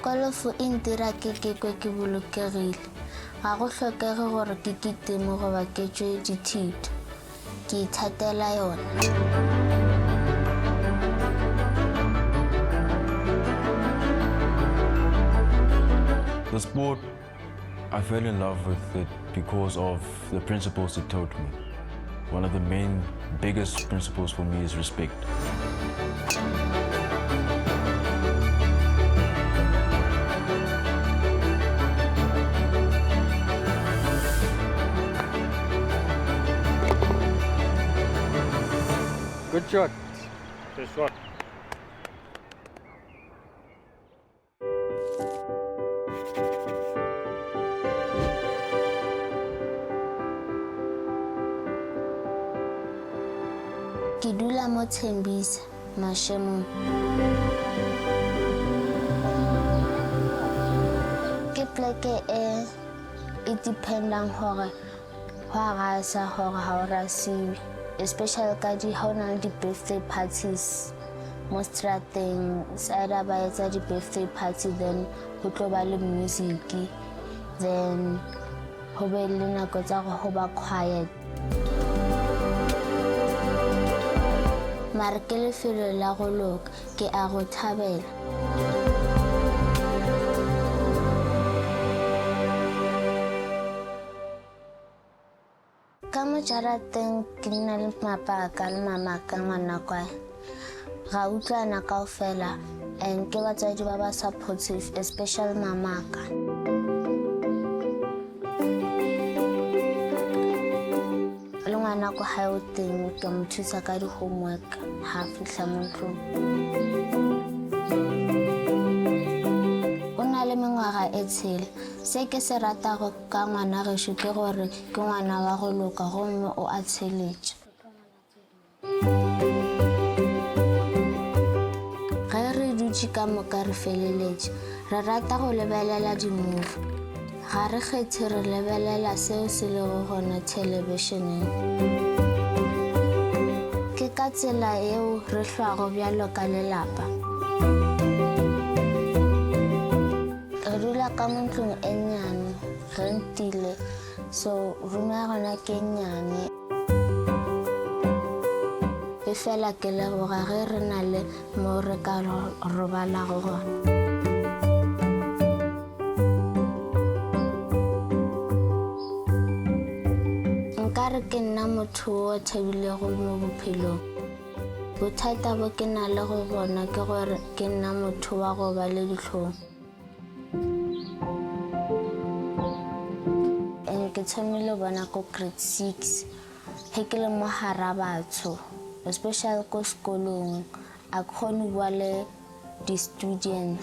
Golofo e ntira ke kwe ke bolokegile. Ga go tlhokege gore ke kitime goba ke tswe dithito. Ke ithatela yona. The sport, I fell in love with it because of the principles it taught me. One of the biggest principles for me is respect. Good shot. Good shot. Ke dula mo Tembisa, Mashemong. Ke pleke e dependang hore wa rasa hore ha o rasiwe. Especially ka di ha ona di birthday parties mo strateng sa ba etsa di birthday party, then ho tlo ba le music, then ho be le nako tsa go ba quiet. Mara ke lefelo la go loka, ke a go thabela. Ka mo jarateng ke na le mabaka le mamaka ngwana kwa. Ga utlwana kaofela and ke batswadi ba ba supportive, especially mamaka. Le ngwana ko ha o teng ke mo thusa ka di homework ha fihla mo ntlong. O na le mengwaga e tshela. Se ke se rata go ka ngwana gešo ke gore ke ngwana wa go loka gomme o a tsheletša. Ge re dutše ka moka re feleletše, re rata go lebelela di-movie. Ga re kgethe re lebelela seo se lego gona televisioneng. Ke ka tsela eo re hlwago bjalo ka lelapa. Re dula ka mo ntlong e nyane, re ntile, so room ya gona ke nyane. E fela ke leboga ge re na le mo re ka robalago gona. Nkare ke nna motho o thabilego mo bophelong. Bothata bo ke na le go bona ke gore ke nna motho wa go ba le ditlhong. Ke thomile bona ko grade 6 he ke le mo hara batho, especially ko sekolong. A kgone bua le di-student,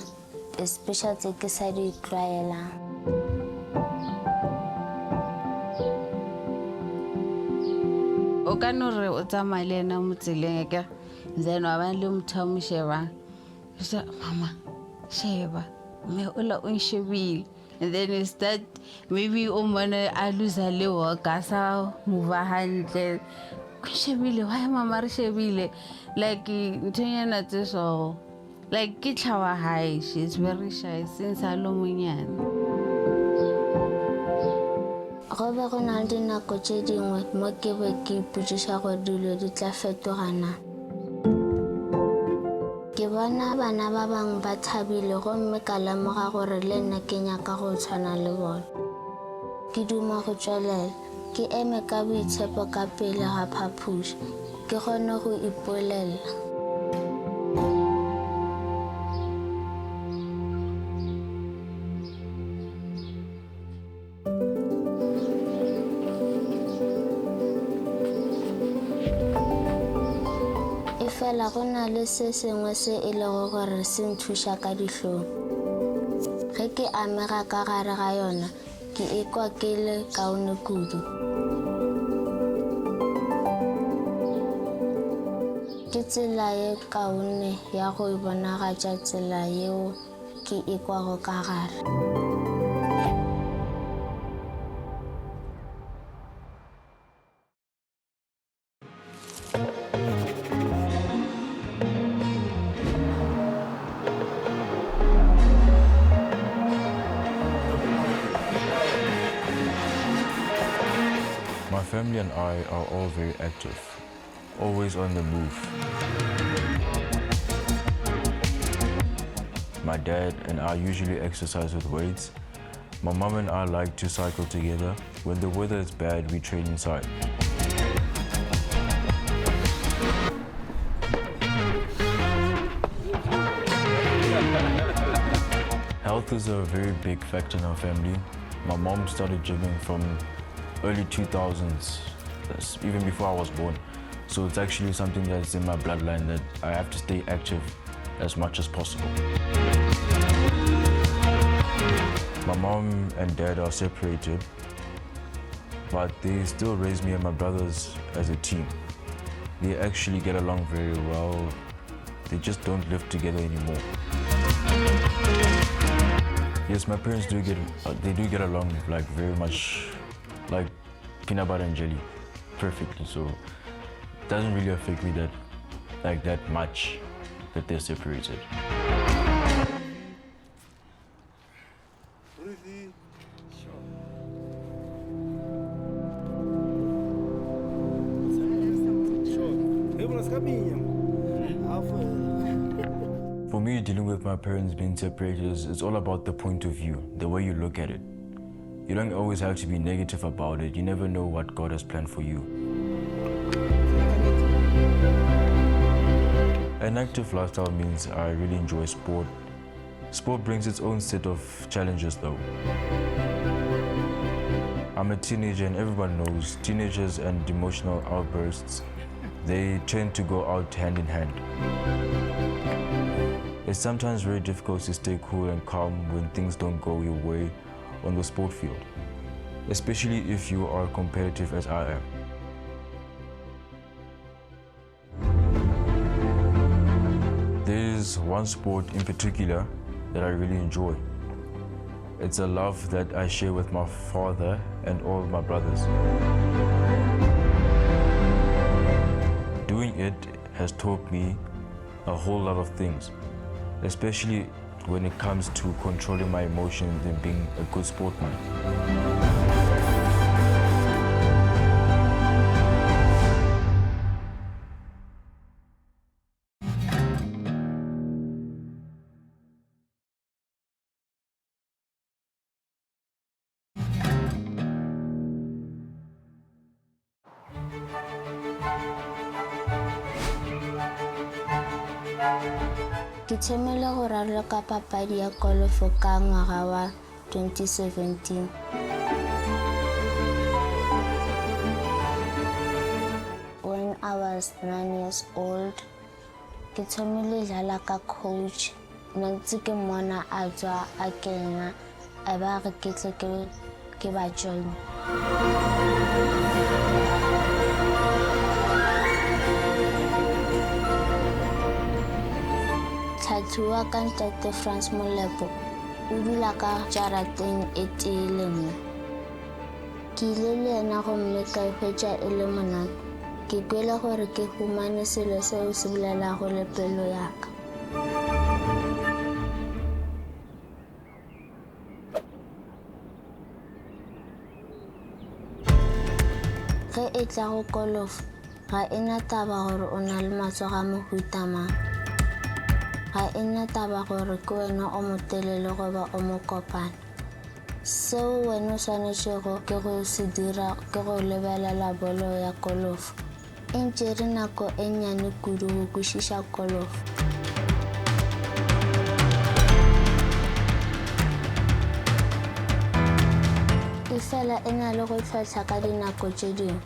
especially tse ke sa di tlwaelang. O ka no re o tsamaya le ena mo tseleng ka then wa ba le motho a mo shebang. Mama, sheba, mme o la o nshebile. And then you start, maybe o mone a loser le work a sa move hantle. Ko shebile, why mama re shebile? Like ntonyana tse so, like ke tlhawa hae, she is very shy since a lo monyane. Go be go na le dinako tse dingwe mo ke be ke iputsiša gore dilo di tla fetogana. Ke bona bana ba bang ba thabile gomme ka lemoga gore le nna ke nyaka go tshwana le bona. Ke duma go tswelela, ke eme ka boitshepo ka pele ga phapuši, ke kgone go ipolelela. fela go na le se sengwe se e lego gore se nthuša ka dihlong. Ge ke amega ka gare ga yona ke ekwa ke le kaone kudu. Ke tsela ye kaone ya go iponagatša tsela yeo ke ekwago ka gare. My family and I are all very active, always on the move. My dad and I usually exercise with weights. My mom and I like to cycle together. When the weather is bad, we train inside. Health is a very big factor in our family. My mom started gymming from early 2000s, that's even before I was born. So it's actually something that's in my bloodline that I have to stay active as much as possible. My mom and dad are separated, but they still raise me and my brothers as a team. They actually get along very well. They just don't live together anymore. Yes, my parents do get along like very much like peanut butter and jelly, perfectly. So it doesn't really affect me that much that they're separated. For me, dealing with my parents being separated, it's all about the point of view, the way you look at it. You don't always have to be negative about it. You never know what God has planned for you. An active lifestyle means I really enjoy sport. Sport brings its own set of challenges though. I'm a teenager and everyone knows teenagers and emotional outbursts, they tend to go out hand in hand. It's sometimes very difficult to stay cool and calm when things don't go your way on the sport field, especially if you are competitive as I am. There's one sport in particular that I really enjoy. It's a love that I share with my father and all my brothers. Doing it has taught me a whole lot of things, especially when it comes to controlling my emotions and being a good sportsman. Ke thomile go raloka papadi ya golofo ka ngwaga wa 2017. When I was 9 years old, ke thomile dlala ka coach. Ntse ke mmona a tswa a kena a ba re ke tle ke ba join. Tlhathiwa ka Ntate France Molepo o dula ka jarateng e tee le nna. Ke ile le ena gomme ka hwetša e le monate. Ke kwele gore ke humane selo seo se bolelago le pelo ya ka. Ge e tla go golofo, ga ena taba gore o na le matsogo a mohuta mang. Ga ena taba gore ke wena o motelele goba o mokopana. Seo wena o swanetšego ke go se dira ke go lebelela bolo ya golofo. E ntšere nako e nnyane kudu go kwešiša golofo. E fela e na le go tlhotlha ka dinako tše dingwe.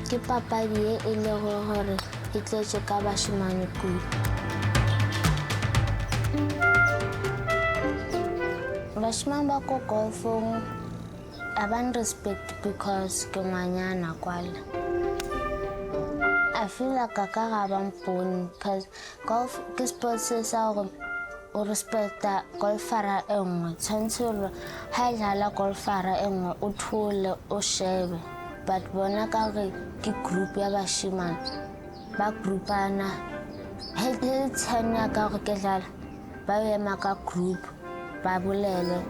Ke papadi ye e lego gore e tletse ka bashimane kudu. Bashimane ba ko golfong a ban respect because ke ngwanyana kwala. I feel like I can't have fun because golf is sports o respecta golfara e nngwe tshwantse gore ha jala golfara e nngwe o thole o shebe but bona ka re ke group ya bashimane ba groupana he tsenya ka go ke jala ba ema ka group ba bolele.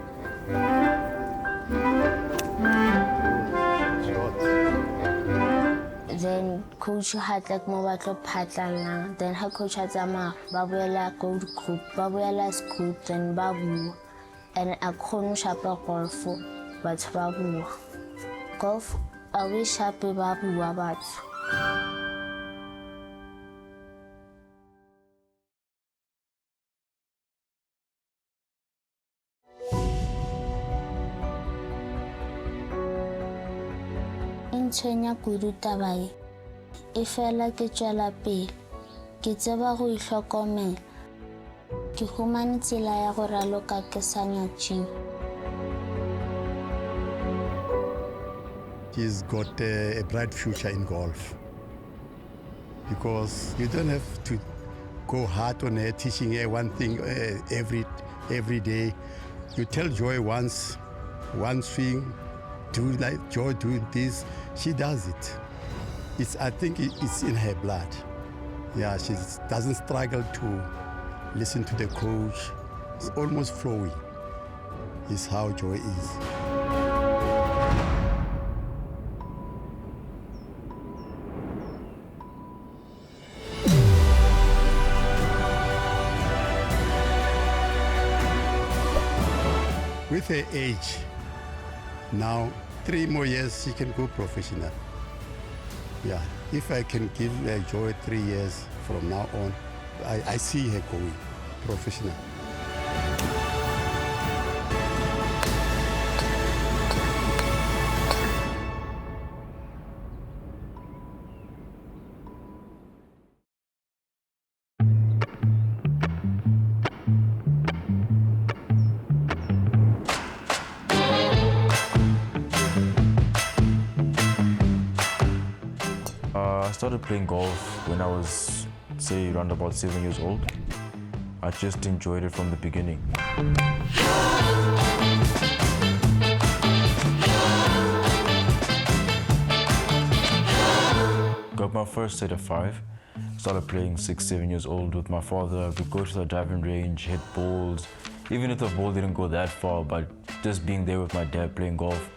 Then coach had like mo batlo phatlalang, then ha coach ha tsama ba boela go group ba boela school then ba bua and a khone shapa golf batho ba bua golf a we shape ba bua batho. Tshwenya kudu tabae e fela ke tswela pele ke tseba go ihlokomela ke humane tsela ya go raloka ke sa nyatšiwe. She's got a bright future in golf because you don't have to go hard on her, teaching her one thing every day. You tell Joy once, one swing, do like Joy doing this, she does it. I think it's in her blood. Yeah, she doesn't struggle to listen to the coach. It's almost flowing. Is how Joy is. With her age, now 3 more years she can go professional. Yeah, if I can give Joy 3 years from now on, I see her going professional. I started playing golf when I was, say, around about 7 years old. I just enjoyed it from the beginning. Got my first set of 5. Started playing 6, 7 years old with my father. We'd go to the driving range, hit balls. Even if the ball didn't go that far, but just being there with my dad playing golf,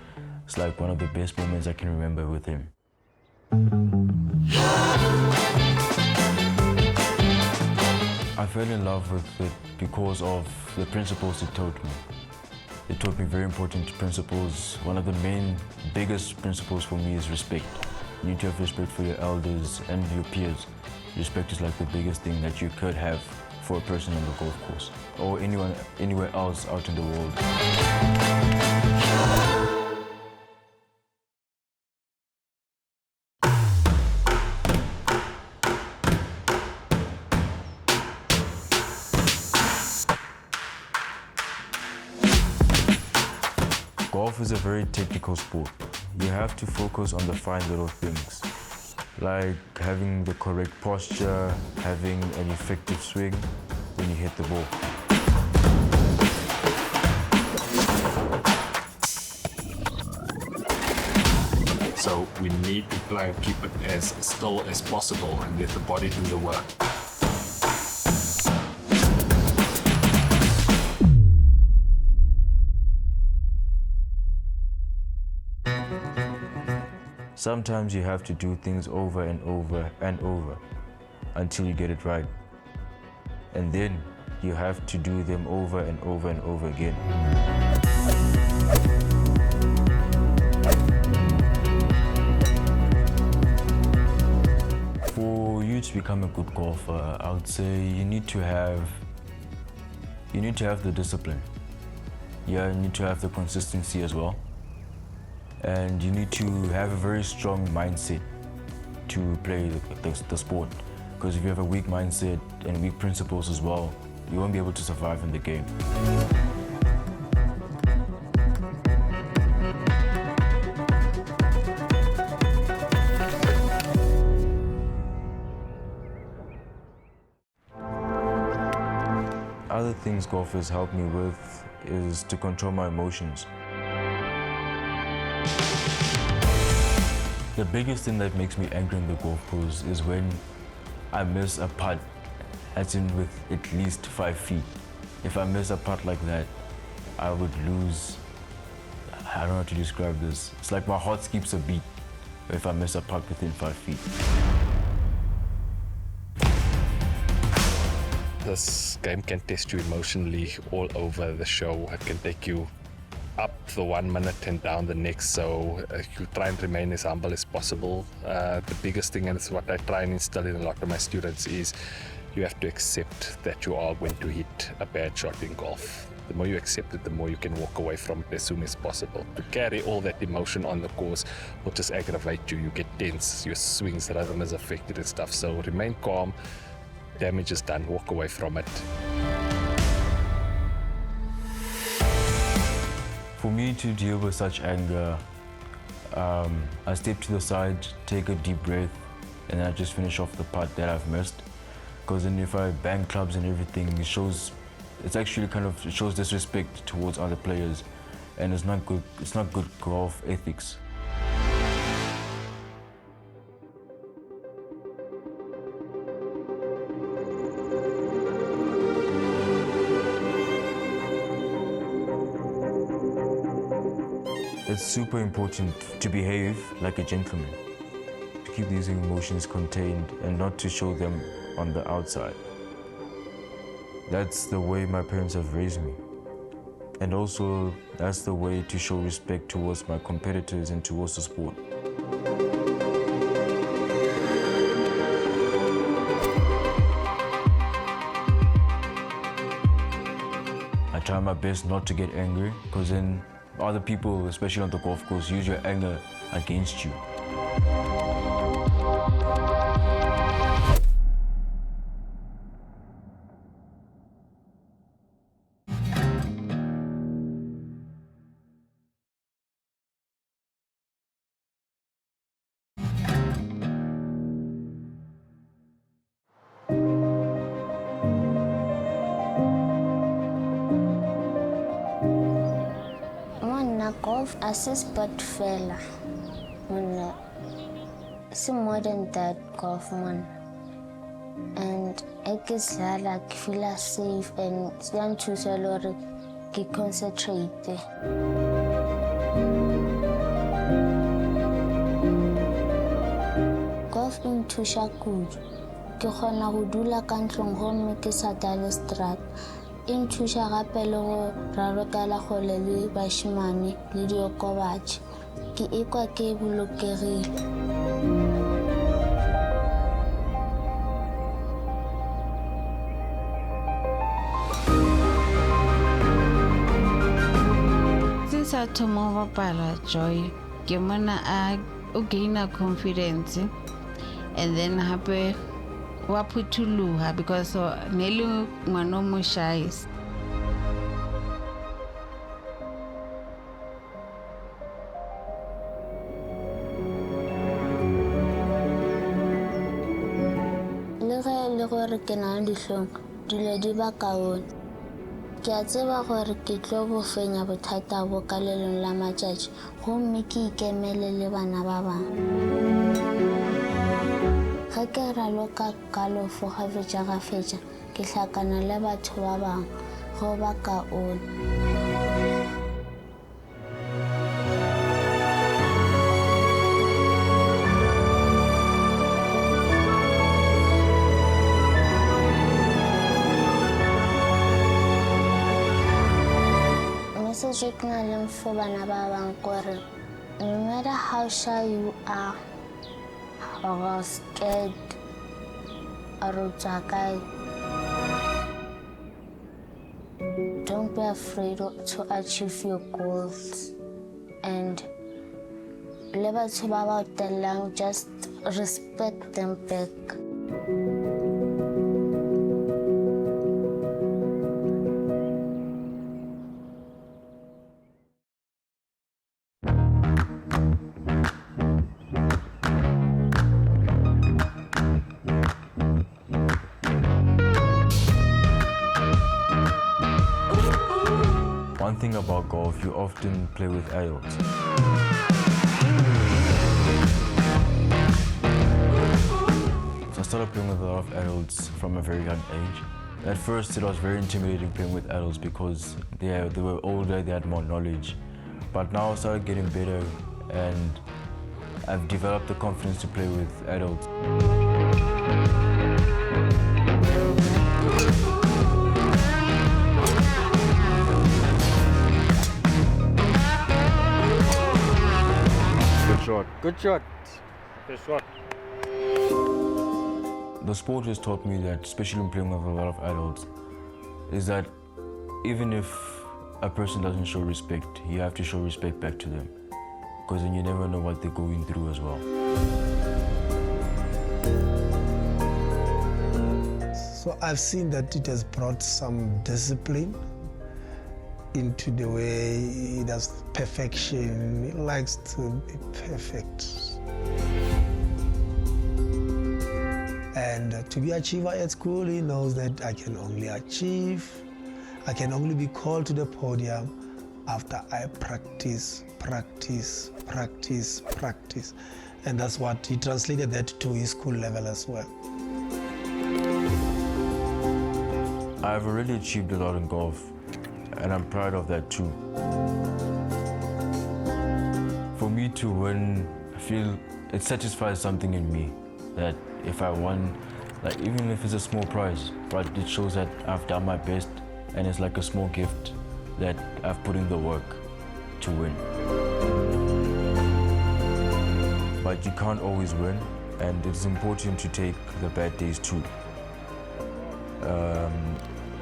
it's like one of the best moments I can remember with him. I fell in love with it because of the principles it taught me. It taught me very important principles. One of the biggest principles for me is respect. You need to have respect for your elders and your peers. Respect is like the biggest thing that you could have for a person on the golf course or anywhere else out in the world. Golf is a very technical sport. You have to focus on the fine little things, like having the correct posture, having an effective swing when you hit the ball. So we need to keep it as still as possible and let the body do the work. Sometimes you have to do things over and over and over until you get it right. And then you have to do them over and over and over again. For you to become a good golfer, I would say you need to have the discipline. Yeah, you need to have the consistency as well. And you need to have a very strong mindset to play the sport. Because if you have a weak mindset and weak principles as well, you won't be able to survive in the game. Other things golf has helped me with is to control my emotions. The biggest thing that makes me angry in the golf course is when I miss a putt, as in with at least 5 feet. If I miss a putt like that, I would lose. I don't know how to describe this. It's like my heart skips a beat if I miss a putt within 5 feet. This game can test you emotionally all over the show. It can take you up the 1 minute and down the next, so you try and remain as humble as possible. The biggest thing, and it's what I try and instill in a lot of my students, is you have to accept that you are going to hit a bad shot in golf. The more you accept it, the more you can walk away from it as soon as possible. To carry all that emotion on the course will just aggravate you. You get tense, your swing's rhythm is affected and stuff, so remain calm. Damage is done, walk away from it. For me to deal with such anger, I step to the side, take a deep breath, and then I just finish off the putt that I've missed. Because then if I bang clubs and everything, it shows disrespect towards other players, and it's not good. It's not good golf ethics. It's super important to behave like a gentleman, to keep these emotions contained and not to show them on the outside. That's the way my parents have raised me. And also, that's the way to show respect towards my competitors and towards the sport. I try my best not to get angry, because then other people, especially on the golf course, use your anger against you. Golf as a sport fella. It's more than that, golf man. And I guess I feel safe and I'm too to concentrate. Golf in Tushakud. Ke khona go dula ka ntlong gomme ke sa dale strat. In thuša gape le go rarokela kgole le bašimane le diokobatši. Ke ekwa ke bolokegile. Since I took over Pala Joy, ke mona o gain confidence, and then hape wa phuthuloga because nearly ngwana mo shy. Le gore ke na le dihlong dilo di ba kaone. Ke a tseba gore ke tlo bo fenya bothata bo ka lelong la matšatši gomme ke ikemele le bana ba bangwe. Ga ke raloka kalofo ga fetša ke hlakana le batho ba bangwe go ba kaone. Message ke na le for bana ba bangwe kore no matter how shy you are or scared or jagai, don't be afraid to achieve your goals, and le batho ba ba tellang just respect them back. One thing about golf, you often play with adults. So I started playing with a lot of adults from a very young age. At first, it was very intimidating playing with adults because they were older, they had more knowledge. But now I started getting better and I've developed the confidence to play with adults. Good shot. Good shot. Good shot. The sport has taught me that, especially when playing with a lot of adults, is that even if a person doesn't show respect, you have to show respect back to them. Because then you never know what they're going through as well. So I've seen that it has brought some discipline into the way he does perfection. He likes to be perfect. And to be an achiever at school, he knows that I can only achieve, I can only be called to the podium after I practice. And that's what he translated that to his school level as well. I've already achieved a lot in golf, and I'm proud of that too. For me to win, I feel it satisfies something in me, that if I won, like even if it's a small prize, but it shows that I've done my best and it's like a small gift that I've put in the work to win. But you can't always win, and it's important to take the bad days too.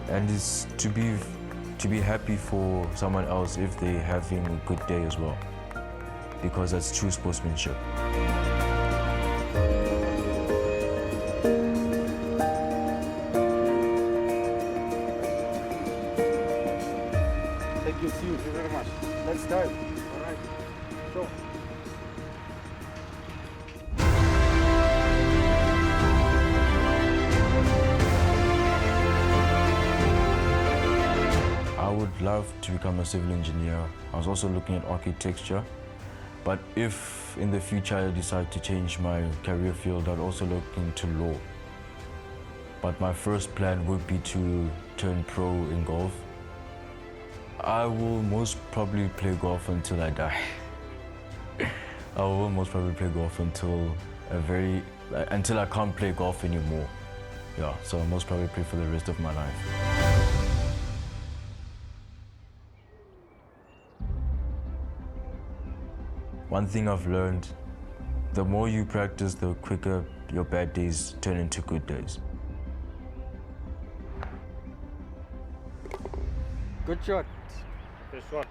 And it's to be happy for someone else if they're having a good day as well, because that's true sportsmanship. Thank you very much. Let's start. All right. So. I would love to become a civil engineer. I was also looking at architecture. But if in the future I decide to change my career field, I'd also look into law. But my first plan would be to turn pro in golf. I will most probably play golf until I die. I will most probably play golf until I can't play golf anymore. Yeah, so I'll most probably play for the rest of my life. One thing I've learned, the more you practice, the quicker your bad days turn into good days. Good shot. Good shot.